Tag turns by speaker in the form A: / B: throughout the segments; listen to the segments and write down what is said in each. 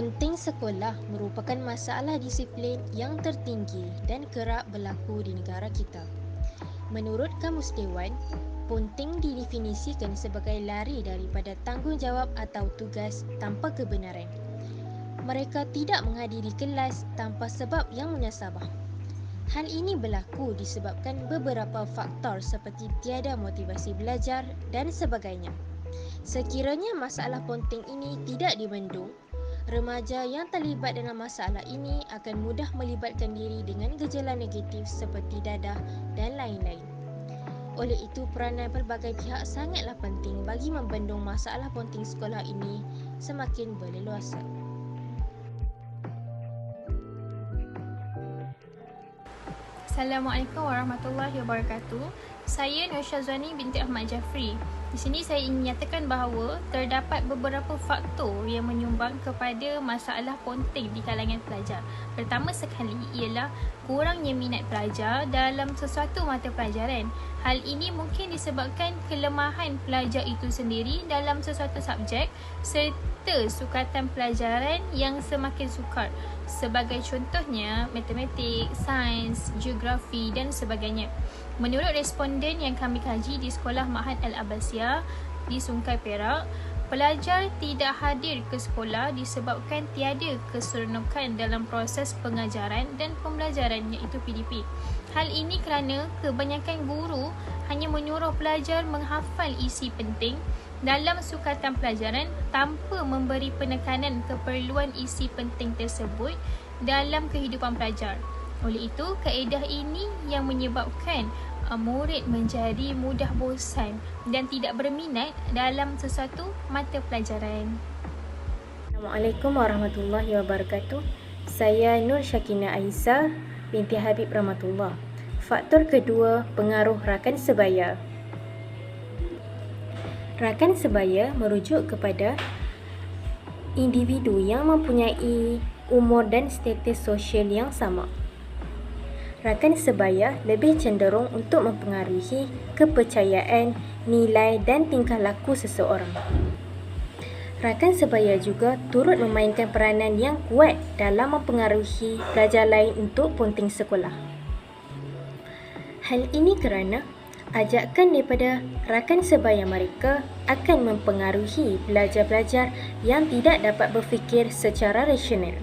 A: Ponting sekolah merupakan masalah disiplin yang tertinggi dan kerap berlaku di negara kita. Menurut Kamus Dewan, ponting didefinisikan sebagai lari daripada tanggungjawab atau tugas tanpa kebenaran. Mereka tidak menghadiri kelas tanpa sebab yang munasabah. Hal ini berlaku disebabkan beberapa faktor seperti tiada motivasi belajar dan sebagainya. Sekiranya masalah ponting ini tidak dibendung, remaja yang terlibat dalam masalah ini akan mudah melibatkan diri dengan gejala negatif seperti dadah dan lain-lain. Oleh itu, peranan pelbagai pihak sangatlah penting bagi membendung masalah ponting sekolah ini semakin berleluasa.
B: Assalamualaikum warahmatullahi wabarakatuh. Saya Nur Syazwani binti Ahmad Jafri. Di sini saya ingin menyatakan bahawa terdapat beberapa faktor yang menyumbang kepada masalah ponting di kalangan pelajar. Pertama sekali ialah kurangnya minat pelajar dalam sesuatu mata pelajaran. Hal ini mungkin disebabkan kelemahan pelajar itu sendiri dalam sesuatu subjek serta sukatan pelajaran yang semakin sukar. Sebagai contohnya, matematik, sains, geografi dan sebagainya. Menurut responden yang kami kaji di Sekolah Ma'had Al-Abbasiyah di Sungai Perak, pelajar tidak hadir ke sekolah disebabkan tiada keseronokan dalam proses pengajaran dan pembelajaran iaitu PDP. Hal ini kerana kebanyakan guru hanya menyuruh pelajar menghafal isi penting dalam sukatan pelajaran tanpa memberi penekanan keperluan isi penting tersebut dalam kehidupan pelajar. Oleh itu, kaedah ini yang menyebabkan murid menjadi mudah bosan dan tidak berminat dalam sesuatu mata pelajaran.
C: Assalamualaikum warahmatullahi wabarakatuh. Saya Nur Syakina Aisyah binti Habib Rahmatullah. Faktor kedua, pengaruh rakan sebaya. Rakan sebaya merujuk kepada individu yang mempunyai umur dan status sosial yang sama. Rakan sebaya lebih cenderung untuk mempengaruhi kepercayaan, nilai dan tingkah laku seseorang. Rakan sebaya juga turut memainkan peranan yang kuat dalam mempengaruhi pelajar lain untuk ponting sekolah. Hal ini kerana ajakan daripada rakan sebaya mereka akan mempengaruhi pelajar-pelajar yang tidak dapat berfikir secara rasional.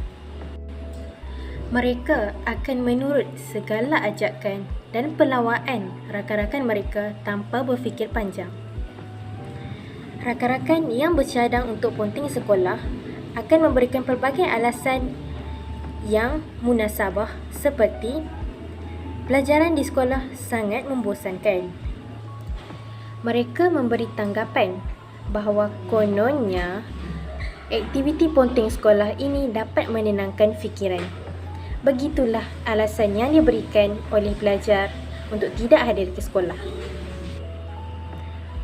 C: Mereka akan menurut segala ajakan dan perlawanan rakan-rakan mereka tanpa berfikir panjang. Rakan-rakan yang bercadang untuk ponting sekolah akan memberikan pelbagai alasan yang munasabah seperti pelajaran di sekolah sangat membosankan. Mereka memberi tanggapan bahawa kononnya aktiviti ponting sekolah ini dapat menenangkan fikiran. Begitulah alasan yang diberikan oleh pelajar untuk tidak hadir ke sekolah.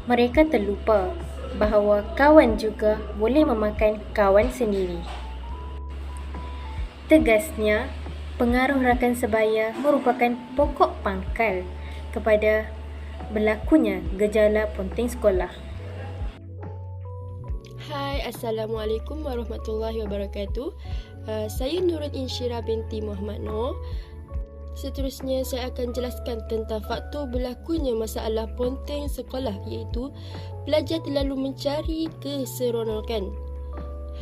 C: Mereka terlupa bahawa kawan juga boleh memakan kawan sendiri. Tegasnya, pengaruh rakan sebaya merupakan pokok pangkal kepada berlakunya gejala ponting sekolah.
D: Hai, Assalamualaikum warahmatullahi wabarakatuh. Saya Nurul Insyirah binti Muhammad Noor. Seterusnya saya akan jelaskan tentang faktor berlakunya masalah ponting sekolah iaitu pelajar terlalu mencari keseronokan.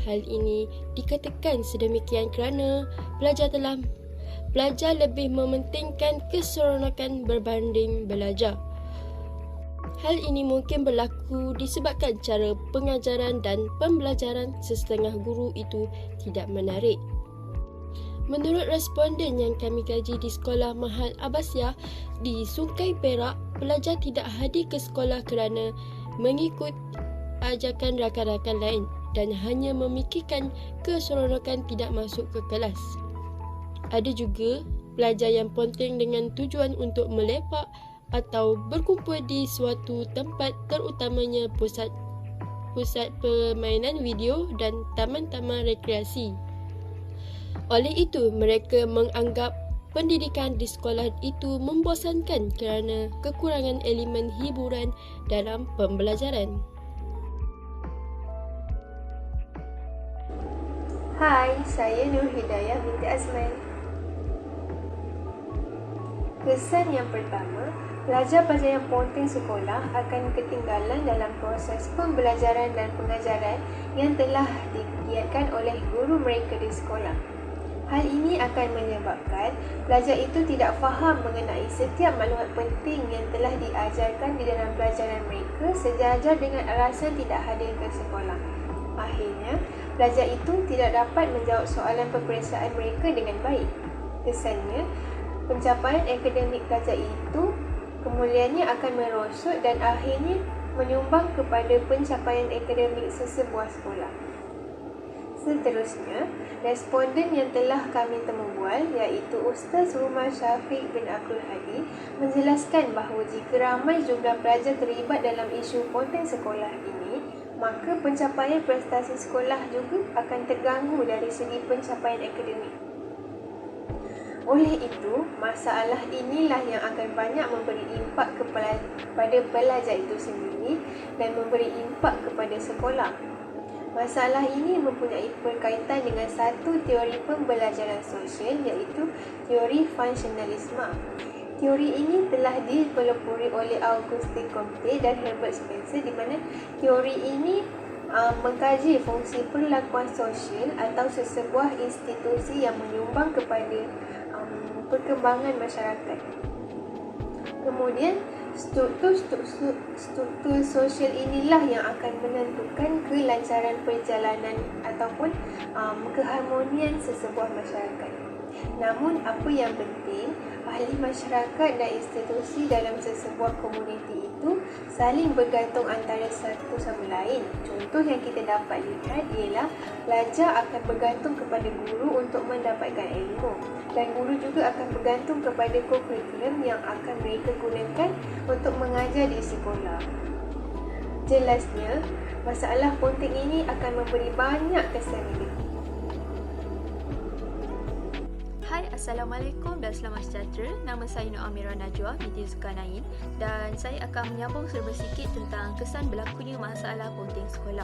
D: Hal ini dikatakan sedemikian kerana pelajar lebih mementingkan keseronokan berbanding belajar. Hal ini mungkin berlaku disebabkan cara pengajaran dan pembelajaran sesetengah guru itu tidak menarik. Menurut responden yang kami kaji di Sekolah Ma'had Abbasiyah di Sungai Perak, pelajar tidak hadir ke sekolah kerana mengikut ajakan rakan-rakan lain dan hanya memikirkan keseronokan tidak masuk ke kelas. Ada juga pelajar yang ponting dengan tujuan untuk melepak atau berkumpul di suatu tempat, terutamanya pusat permainan video dan taman-taman rekreasi. Oleh itu, mereka menganggap pendidikan di sekolah itu membosankan kerana kekurangan elemen hiburan dalam pembelajaran.
E: Hai, saya Nur Hidayah binti Azman. Kesan yang pertama, pelajar-pelajar yang ponteng sekolah akan ketinggalan dalam proses pembelajaran dan pengajaran yang telah digiatkan oleh guru mereka di sekolah. Hal ini akan menyebabkan pelajar itu tidak faham mengenai setiap maklumat penting yang telah diajarkan di dalam pelajaran mereka sejajar dengan alasan tidak hadir ke sekolah. Akhirnya, pelajar itu tidak dapat menjawab soalan peperiksaan mereka dengan baik. Kesannya, pencapaian akademik pelajar itu kemudiannya akan merosot dan akhirnya menyumbang kepada pencapaian akademik sesebuah sekolah. Seterusnya, responden yang telah kami temubual iaitu Ustaz Rumah Syafiq bin Abdul Hadi menjelaskan bahawa jika ramai jumlah pelajar terlibat dalam isu ponteng sekolah ini, maka pencapaian prestasi sekolah juga akan terganggu dari segi pencapaian akademik. Oleh itu, masalah inilah yang akan banyak memberi impak kepada pelajar itu sendiri dan memberi impak kepada sekolah. Masalah ini mempunyai berkaitan dengan satu teori pembelajaran sosial iaitu teori funksionalisme. Teori ini telah dipelopori oleh Auguste Comte dan Herbert Spencer di mana teori ini mengkaji fungsi perlakuan sosial atau sesebuah institusi yang menyumbang kepada perkembangan masyarakat. Kemudian, struktur sosial inilah yang akan menentukan kelancaran perjalanan ataupun keharmonian sesebuah masyarakat. Namun, apa yang penting, ahli masyarakat dan institusi dalam sesebuah komuniti itu saling bergantung antara satu sama lain. Contoh yang kita dapat lihat ialah pelajar akan bergantung kepada guru untuk mendapatkan ilmu dan guru juga akan bergantung kepada kurikulum yang akan mereka gunakan untuk mengajar di sekolah. Jelasnya, masalah ponteng ini akan memberi banyak kesan negatif.
F: Hai, Assalamualaikum dan selamat sejahtera. Nama saya Nur Amira Najwa binti Zulkarnain dan saya akan menyambung serba sikit tentang kesan berlakunya masalah ponteng sekolah.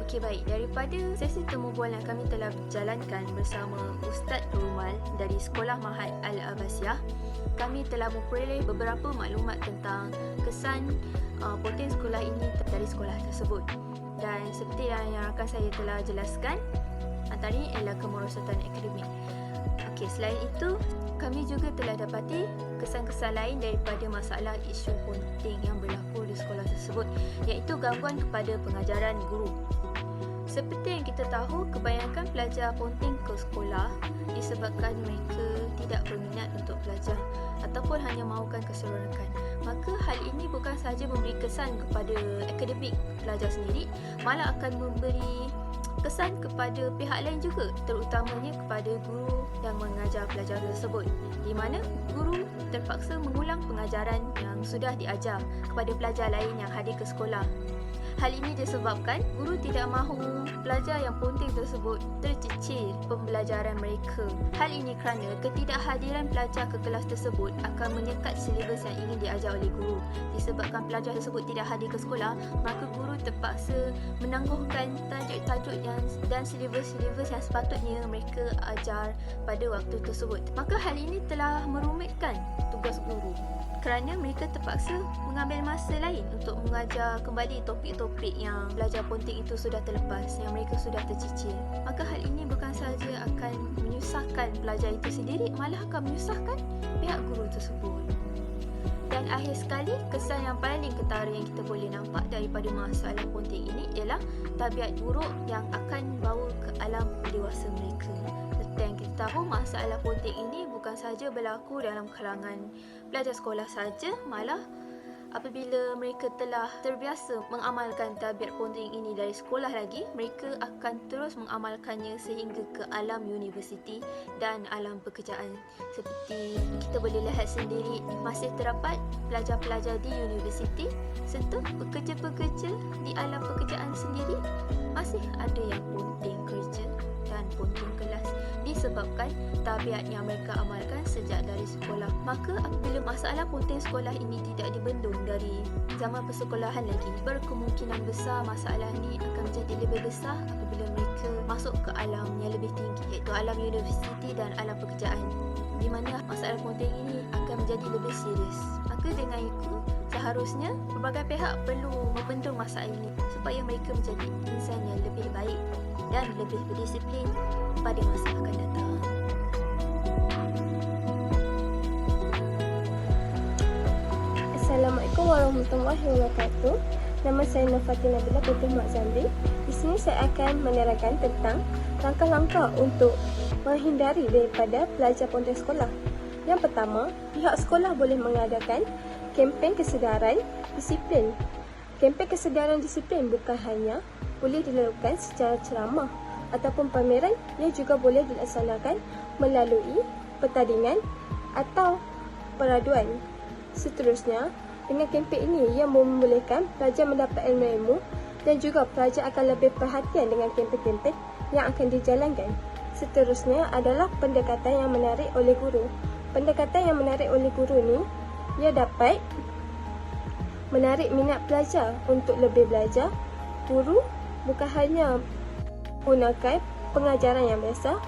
F: Okey, baik. Daripada sesi temubual yang kami telah jalankan bersama Ustaz Rumal dari Sekolah Mahat Al-Abbasiyah, kami telah memperoleh beberapa maklumat tentang kesan ponteng sekolah ini dari sekolah tersebut. Dan seperti yang rakan saya telah jelaskan, antaranya ialah kemerosotan akademik. Okey, selain itu, kami juga telah dapati kesan-kesan lain daripada masalah isu ponteng yang berlaku di sekolah tersebut, iaitu gangguan kepada pengajaran guru. Seperti yang kita tahu, kebanyakan pelajar ponteng ke sekolah disebabkan mereka tidak berminat untuk belajar ataupun hanya mahukan keseronokan. Maka hal ini bukan sahaja memberi kesan kepada akademik pelajar sendiri, malah akan memberi kesan kepada pihak lain juga, terutamanya kepada guru yang mengajar pelajar tersebut, di mana guru terpaksa mengulang pengajaran yang sudah diajar kepada pelajar lain yang hadir ke sekolah. Hal ini disebabkan guru tidak mahu pelajar yang ponteng tersebut tercicir pembelajaran mereka. Hal ini kerana ketidakhadiran pelajar ke kelas tersebut akan menyekat silibus yang ingin diajar oleh guru. Disebabkan pelajar tersebut tidak hadir ke sekolah, maka guru terpaksa menangguhkan tajuk-tajuk dan silibus-silibus yang sepatutnya mereka ajar pada waktu tersebut. Maka hal ini telah merumitkan tugas guru, kerana mereka terpaksa mengambil masa lain untuk mengajar kembali topik-topik yang pelajar ponteng itu sudah terlepas, yang mereka sudah tercicir. Maka hal ini bukan sahaja akan menyusahkan pelajar itu sendiri, malah akan menyusahkan pihak guru tersebut. Dan akhir sekali, kesan yang paling ketara yang kita boleh nampak daripada masalah ponteng ini ialah tabiat buruk yang akan bawa ke alam dewasa mereka. Seperti yang kita tahu, masalah ponteng ini bukan sahaja berlaku dalam kalangan pelajar sekolah saja, malah apabila mereka telah terbiasa mengamalkan tabiat ponteng ini dari sekolah lagi, mereka akan terus mengamalkannya sehingga ke alam universiti dan alam pekerjaan. Seperti kita boleh lihat sendiri, masih terdapat pelajar-pelajar di universiti serta pekerja-pekerja di alam pekerjaan sendiri masih ada yang ponteng kerja dan ponteng kelas. Di disebabkan tabiat yang mereka amalkan sejak dari sekolah. Maka apabila masalah ponteng sekolah ini tidak dibendung dari zaman persekolahan lagi, berkemungkinan besar masalah ini akan menjadi lebih besar apabila mereka masuk ke alam yang lebih tinggi, iaitu alam universiti dan alam pekerjaan, di mana masalah ponteng ini akan menjadi lebih serius. Maka dengan itu, seharusnya pelbagai pihak perlu membendung masalah ini supaya mereka menjadi insan yang lebih baik dan lebih berdisiplin pada masa akan datang.
E: Assalamualaikum warahmatullahi wabarakatuh. Nama saya Nur Fatina Bila Putih Mak Zamri. Di sini saya akan menerangkan tentang langkah-langkah untuk menghindari daripada pelajar ponteng sekolah. Yang pertama, pihak sekolah boleh mengadakan kempen kesedaran disiplin. Kempen kesedaran disiplin bukan hanya boleh dilakukan secara ceramah ataupun pameran, ia juga boleh dilaksanakan melalui pertandingan atau peraduan. Seterusnya, dengan kempen ini ia membolehkan pelajar mendapat ilmu dan juga pelajar akan lebih perhatian dengan kempen-kempen yang akan dijalankan. Seterusnya adalah pendekatan yang menarik oleh guru. Pendekatan yang menarik oleh guru ni, ia dapat menarik minat pelajar untuk lebih belajar. Guru bukan hanya gunakan pengajaran yang biasa,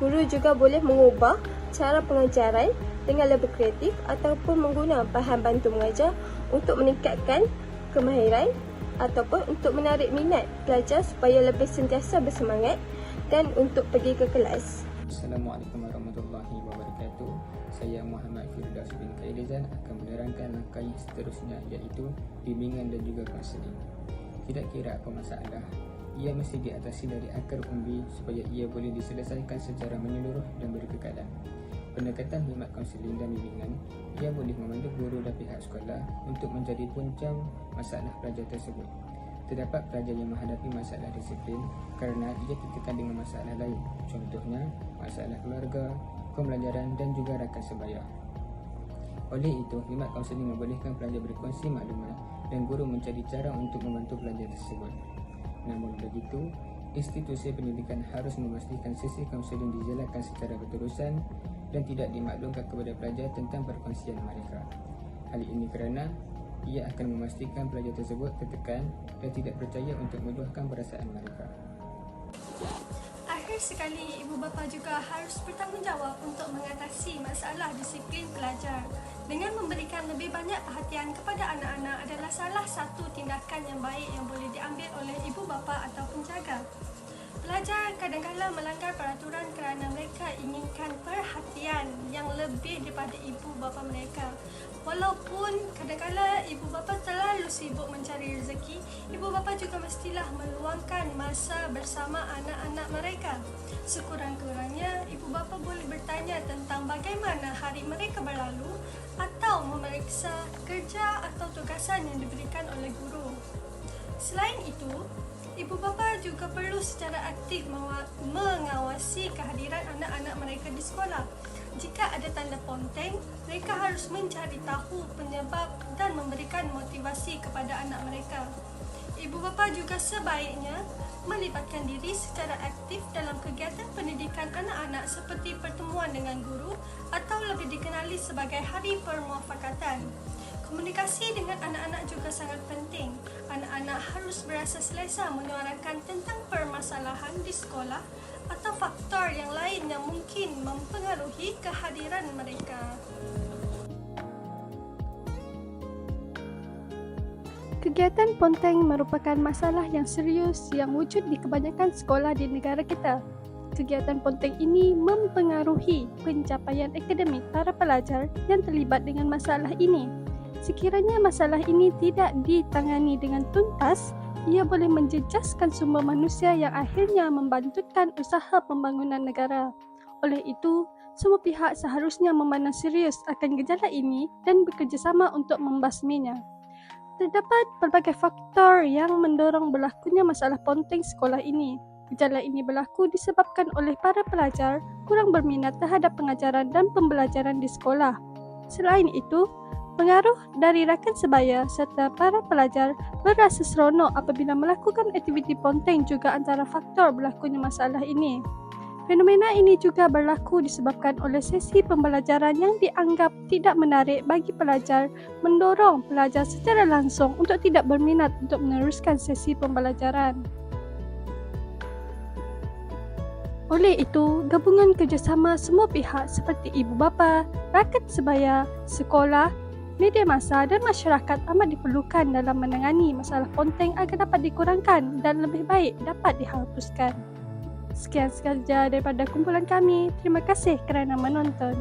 E: guru juga boleh mengubah cara pengajaran dengan lebih kreatif ataupun menggunakan bahan bantu mengajar untuk meningkatkan kemahiran ataupun untuk menarik minat pelajar supaya lebih sentiasa bersemangat dan untuk pergi ke kelas.
G: Assalamualaikum warahmatullahi wabarakatuh. Saya Muhammad Firdaus bin Khailizan akan menerangkan langkah yang seterusnya, iaitu bimbingan dan juga kaunseling. Tidak kira apa masalah, ia mesti diatasi dari akar umbi supaya ia boleh diselesaikan secara menyeluruh dan berkekalan. Pendekatan khidmat kaunseling dan bimbingan, ia boleh membantu guru dan pihak sekolah untuk menjadi punca masalah pelajar tersebut. Terdapat pelajar yang menghadapi masalah disiplin kerana ia tertekan dengan masalah lain, contohnya masalah keluarga, pembelajaran dan juga rakan sebaya. Oleh itu, khidmat kaunseling membolehkan pelajar berkongsi maklumat dan guru mencari cara untuk membantu pelajar tersebut. Namun begitu, institusi pendidikan harus memastikan sesi kaunseling dijalankan secara berterusan dan tidak dimaklumkan kepada pelajar tentang perkongsian mereka. Hal ini kerana ia akan memastikan pelajar tersebut tertekan dan tidak percaya untuk meluahkan perasaan mereka.
H: Akhir sekali, ibu bapa juga harus bertanggungjawab untuk mengatasi masalah disiplin pelajar. Dengan memberikan lebih banyak perhatian kepada anak-anak adalah salah satu tindakan yang baik yang boleh diambil oleh ibu bapa atau penjaga. Pelajar kadang-kadang melanggar peraturan kerana mereka inginkan perhatian yang lebih daripada ibu bapa mereka. Walaupun kadang-kadang ibu bapa terlalu sibuk mencari rezeki, ibu bapa juga mestilah meluangkan masa bersama anak-anak mereka. Sekurang-kurangnya, ibu bapa boleh bertanya tentang bagaimana hari mereka berlalu atau memeriksa kerja atau tugasan yang diberikan oleh guru. Selain itu, ibu bapa juga perlu secara aktif mengawasi kehadiran anak-anak mereka di sekolah. Jika ada tanda ponteng, mereka harus mencari tahu penyebab dan memberikan motivasi kepada anak mereka. Ibu bapa juga sebaiknya melibatkan diri secara aktif dalam kegiatan pendidikan anak-anak seperti pertemuan dengan guru atau lebih dikenali sebagai hari permuafakatan. Komunikasi dengan anak-anak juga sangat penting. Anak-anak harus berasa selesa menyuarakan tentang permasalahan di sekolah atau faktor yang lain yang mungkin mempengaruhi kehadiran mereka.
I: Kegiatan ponteng merupakan masalah yang serius yang wujud di kebanyakan sekolah di negara kita. Kegiatan ponteng ini mempengaruhi pencapaian akademik para pelajar yang terlibat dengan masalah ini. Sekiranya masalah ini tidak ditangani dengan tuntas, ia boleh menjejaskan sumber manusia yang akhirnya membantutkan usaha pembangunan negara. Oleh itu, semua pihak seharusnya memandang serius akan gejala ini dan bekerjasama untuk membasminya. Terdapat pelbagai faktor yang mendorong berlakunya masalah ponteng sekolah ini. Gejala ini berlaku disebabkan oleh para pelajar kurang berminat terhadap pengajaran dan pembelajaran di sekolah. Selain itu, pengaruh dari rakan sebaya serta para pelajar berasa seronok apabila melakukan aktiviti ponteng juga antara faktor berlakunya masalah ini. Fenomena ini juga berlaku disebabkan oleh sesi pembelajaran yang dianggap tidak menarik bagi pelajar, mendorong pelajar secara langsung untuk tidak berminat untuk meneruskan sesi pembelajaran. Oleh itu, gabungan kerjasama semua pihak seperti ibu bapa, rakyat sebaya, sekolah, media massa dan masyarakat amat diperlukan dalam menangani masalah ponteng agar dapat dikurangkan dan lebih baik dapat dihapuskan. Sekian sahaja daripada kumpulan kami. Terima kasih kerana menonton.